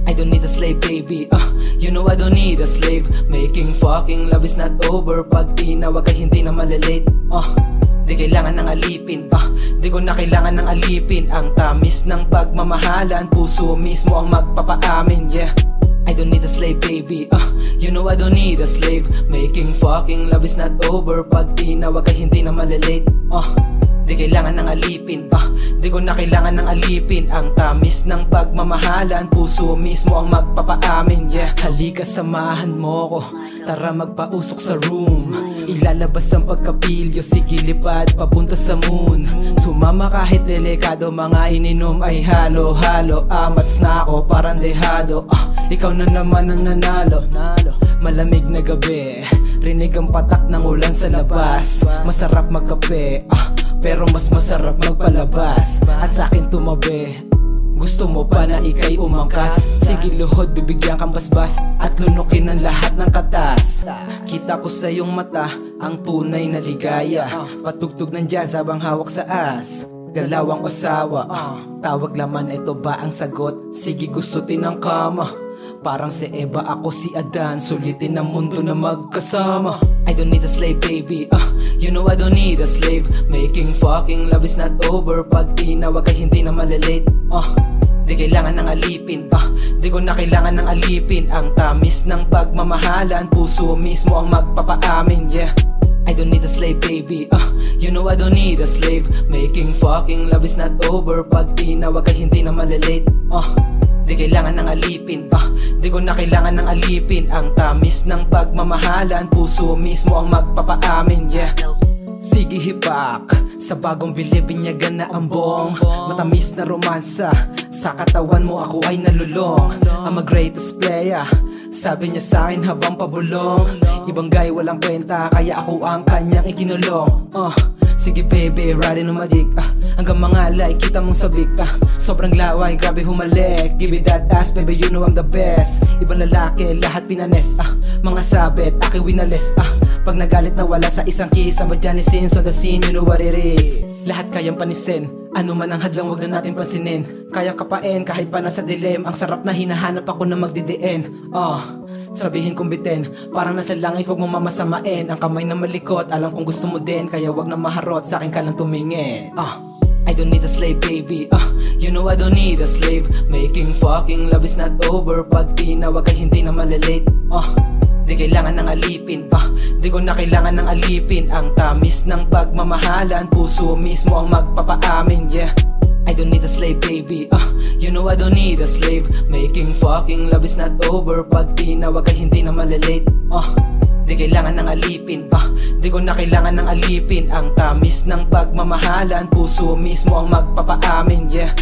I don't need a slave, baby. You know I don't need a slave. Making fucking love is not over. Pag tinawag ay hindi na malilate. Di kailangan ng alipin. Di ko na kailangan ng alipin. Ang tamis ng pagmamahalan, puso mismo ang magpapaamin. Yeah, I don't need a slave, baby. You know I don't need a slave. Making fucking love is not over. Pag tinawag ay hindi na malilate. Di kailangan ng alipin. Di ko na kailangan ng alipin. Ang tamis ng pagmamahalan, puso mismo ang magpapaamin. Yeah, halika samahan mo ko, tara magpausok sa room. Ilalabas ang pagkapilyo, sige lipad papunta sa moon. Sumama kahit delikado, mga ininom ay halo-halo. Amats na ako parang dehado. Ikaw na naman ang nanalo. Malamig na gabi, rinig ang patak ng ulan sa labas. Masarap magkape, pero mas masarap magpalabas. At sa'kin tumabi, gusto mo pa na ika'y umangkas. Sige luhod, bibigyan kang basbas at lunukin ang lahat ng katas. Kita ko sa iyong mata ang tunay na ligaya. Patugtog ng jazz habang hawak sa as. Galawang asawa, tawag laman, ito ba ang sagot? Sige gustutin ang kama. Parang si Eva, ako si Adan. Sulitin ang mundo na magkasama. I don't need a slave, baby. You know I don't need a slave. Making fucking love is not over. Pag tinawag ay hindi na malilate. Di kailangan ng alipin. Di ko na kailangan ng alipin. Ang tamis ng pagmamahalan, puso mismo ang magpapaamin. Yeah, I don't need a slave, baby. You know I don't need a slave. Making fucking love is not over. Pag tinawag ay hindi na malilate. Di kailangan ng alipin. Di ko na kailangan ng alipin. Ang tamis ng pagmamahalan, puso mismo ang magpapaamin. Yeah, sige hipak sa bagong bilibinyagan na ambong. Matamis na romansa, sa katawan mo ako ay nalulong. I'm a greatest player, sabi niya sa'kin habang pabulong. Ibang guy walang kwenta, kaya ako ang kanyang ikinulong. Sige baby, riding on my dick. Hanggang mga like, kita mong sabik. Sobrang laway, grabe humalik. Give me that ass, baby, you know I'm the best. Ibang lalaki, lahat pinanes. Mga sabit, aki winalis. Pag nagalit na wala sa isang kiss, ang badjanisin, so the scene, you know what it is. Lahat kayang panisin, ano man ang hadlang, wag na natin pansinin. Kayang kapain, kahit pa nasa dilim. Ang sarap na hinahanap ako na magdidiin. Sabihin kong bitin, parang nasa langit, wag mo mamasamain. Ang kamay na malikot, alam kong gusto mo din. Kaya wag na maharot, sa'kin ka lang tumingin. I don't need a slave, baby. You know I don't need a slave. Making fucking love is not over. Pag tinawag ay hindi na malilate. Di kailangan ng alipin. Di ko na kailangan ng alipin. Ang tamis ng pagmamahalan, puso mismo ang magpapaamin. Yeah, I don't need a slave, baby. You know I don't need a slave. Making fucking love is not over. Pag tinawag ay hindi na malilate. Di kailangan ng alipin. Di ko na kailangan ng alipin. Ang tamis ng pagmamahalan, puso mismo ang magpapaamin. Yeah,